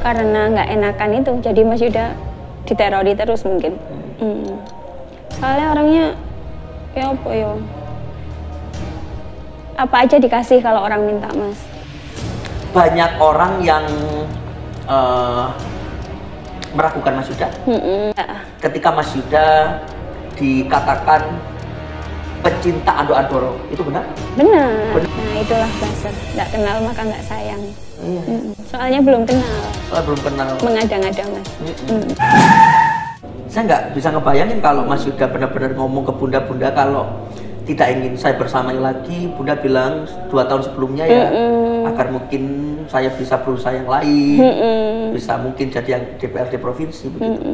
Karena nggak enakan itu, jadi Mas Yuda diterori terus mungkin. Soalnya orangnya ya apa ya, apa aja dikasih kalau orang minta, Mas. Banyak orang yang meragukan Mas Yuda. Ketika Mas Yuda dikatakan pecinta Ando Andoro, itu benar? Benar. Nah itulah buzzer, nggak kenal maka nggak sayang. Soalnya belum kenal. Soalnya belum kenal. Mengada-ngada, Mas. Saya nggak bisa ngebayangin kalau Mas Yuda benar-benar ngomong ke bunda-bunda kalau tidak ingin saya bersamanya lagi. Bunda bilang 2 tahun sebelumnya ya, agar mungkin saya bisa berusaha yang lain, bisa mungkin jadi yang DPRD provinsi begitu.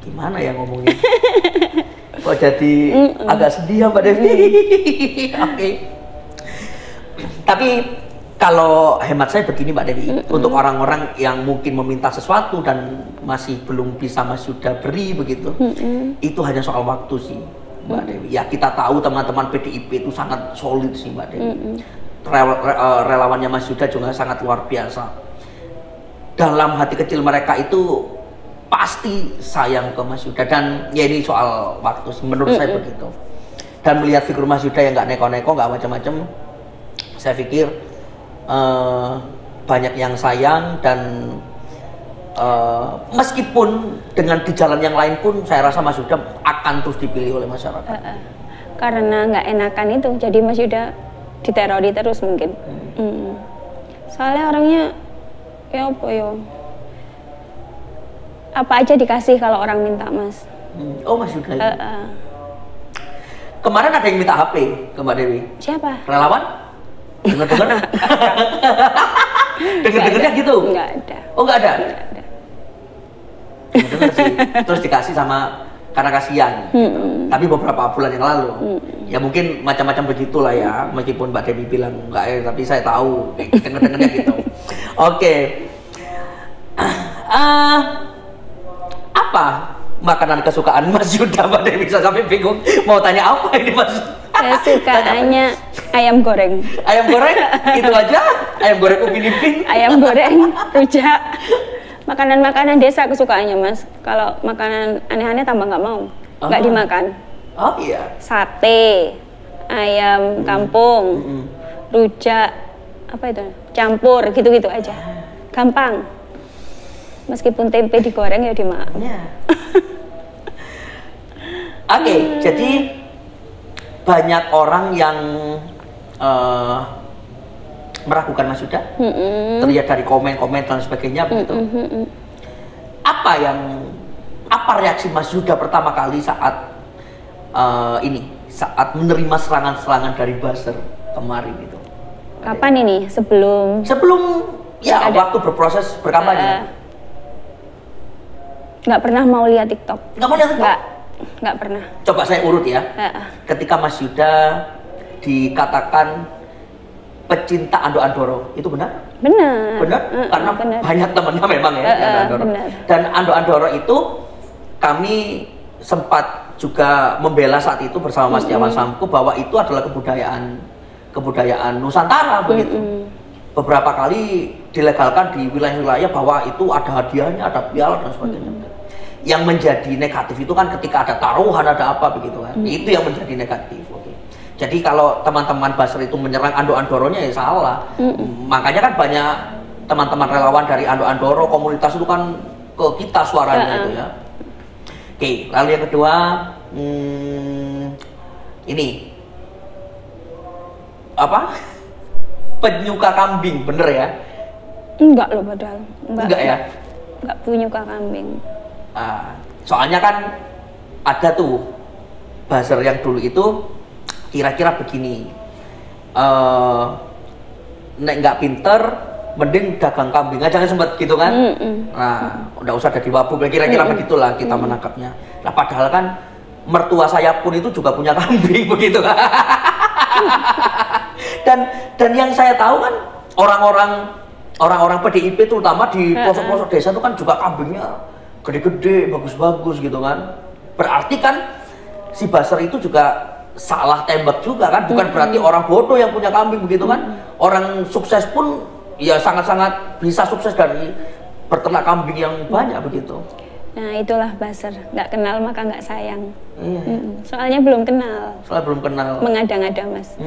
Gimana ya ngomongnya? Kok jadi agak sedih ya Mbak Devi? Oke. Tapi kalau hemat saya begini Mbak Devi, untuk orang-orang yang mungkin meminta sesuatu dan masih belum bisa Mas Yuda beri begitu, itu hanya soal waktu sih Mbak Devi. Ya kita tahu teman-teman PDIP itu sangat solid sih Mbak Devi. Relawannya Mas Yuda juga sangat luar biasa. Dalam hati kecil mereka itu pasti sayang ke Mas Yuda, dan ya ini soal waktu sih menurut saya begitu. Dan melihat figur Mas Yuda yang nggak neko-neko, nggak macam-macam, saya pikir banyak yang sayang. Dan meskipun dengan di jalan yang lain pun saya rasa Mas Yuda akan terus dipilih oleh masyarakat. Karena nggak enakan itu, jadi Mas Yuda diterori terus mungkin. Soalnya orangnya ya apa ya, apa aja dikasih kalau orang minta, Mas. Oh Mas Yuda. Kemarin ada yang minta HP ke Mbak Dewi. Siapa? Relawan? Dengar-dengar? Dengar-dengarnya gitu? Nggak ada. Oh nggak ada? Nggak ada. Dengar sih. Terus dikasih sama karena kasihan. Tapi beberapa bulan yang lalu. Ya mungkin macam-macam begitulah ya. Meskipun Mbak Dewi bilang enggak, tapi saya tahu. Dengar-dengarnya gitu. Oke. Apa makanan kesukaan Mas Yuda? Mbak Dewi bisa sampai bingung mau tanya apa ini Mas. Kesukaannya ayam goreng. Ayam goreng? Itu aja? Ayam goreng Upin Ipin? Ayam goreng, rujak. Makanan-makanan desa kesukaannya Mas. Kalau makanan aneh-aneh tambah nggak mau, nggak dimakan. Oh iya. Sate, ayam kampung, rujak, apa itu? Campur, gitu-gitu aja. Gampang. Meskipun tempe digoreng ya dimakan. Oke, jadi banyak orang yang meragukan Mas Yuda, terlihat dari komen-komen dan sebagainya begitu. Apa reaksi Mas Yuda pertama kali saat saat menerima serangan-serangan dari buzzer kemarin itu? Kapan ini? Sebelum ya waktu berproses berkampanye. Nggak pernah mau lihat TikTok. Nggak mau lihat TikTok? Nggak pernah. Coba saya urut ya. Ketika Mas Yuda dikatakan pecinta Ando Andoro, itu benar? Benar. Benar? Karena banyak temannya memang ya Ando Andoro. Dan Ando Andoro itu kami sempat juga membela saat itu bersama Mas Tiawan Samku bahwa itu adalah kebudayaan Nusantara begitu. Beberapa kali dilegalkan di wilayah-wilayah bahwa itu ada hadiahnya, ada piala dan sebagainya. Yang menjadi negatif itu kan ketika ada taruhan, ada apa begitu kan. Itu yang menjadi negatif. Oke. Jadi kalau teman-teman buzzer itu menyerang Ando Andoronya ya salah. Makanya kan banyak teman-teman relawan dari Ando Andoro, komunitas itu kan ke kita suaranya itu ya. Oke, lalu yang kedua ini apa? Penyuka kambing, bener ya? Enggak loh padahal. Enggak ya? Enggak penyuka kambing. Soalnya kan ada tuh buzzer yang dulu itu kira-kira begini, nek nggak pinter mending dagang kambing aja kan sempat gitu kan. Nah udah usah jadi wabu, kira-kira begitulah kita menangkapnya. Nah padahal kan mertua saya pun itu juga punya kambing begitu kan. dan yang saya tahu kan orang-orang PDIP terutama di pelosok-pelosok desa itu kan juga kambingnya gede-gede, bagus-bagus gitu kan. Berarti kan si buzzer itu juga salah tembak juga kan, bukan berarti orang bodoh yang punya kambing begitu kan. Orang sukses pun ya sangat-sangat bisa sukses dari peternak kambing yang banyak begitu. Nah itulah buzzer, nggak kenal maka nggak sayang. Iya. Soalnya belum kenal. Soalnya belum kenal. Mengada-ngada mas.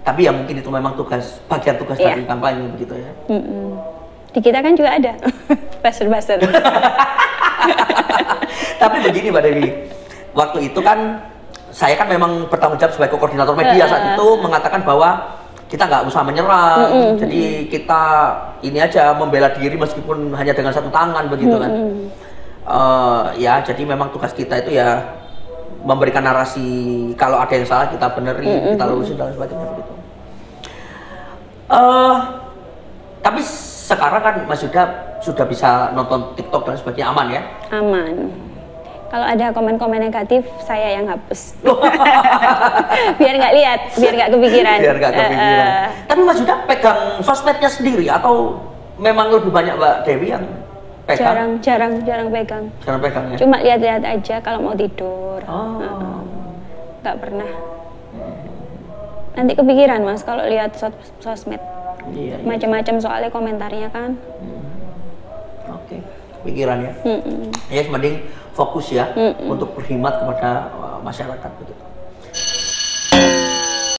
Tapi ya mungkin itu memang bagian tugas dari kampanye begitu ya. Di kita kan juga ada buzzer-buzzer. Tapi begini Mbak Dewi, waktu itu kan saya kan memang bertanggung jawab sebagai koordinator media saat itu mengatakan bahwa kita nggak usah menyerang, jadi kita ini aja membela diri meskipun hanya dengan satu tangan begitu kan. Ya jadi memang tugas kita itu ya memberikan narasi, kalau ada yang salah kita benerin, kita lurusin dan sebagainya begitu. Tapi sekarang kan Mas Yuda sudah bisa nonton TikTok dan sebagainya, aman ya? Aman. Kalau ada komen-komen negatif, saya yang hapus. Biar nggak lihat, biar nggak kepikiran. Biar nggak kepikiran. Tapi Mas Yuda pegang sosmednya sendiri atau memang lebih banyak Mbak Dewi yang pegang? Jarang pegang. Jarang pegang ya? Cuma lihat-lihat aja kalau mau tidur. Nggak pernah. Nanti kepikiran Mas kalau lihat sosmed. Iya. Macam-macam soalnya komentarnya kan. Oke, pikiran ya. Ya mending fokus ya untuk berkhidmat kepada masyarakat begitu.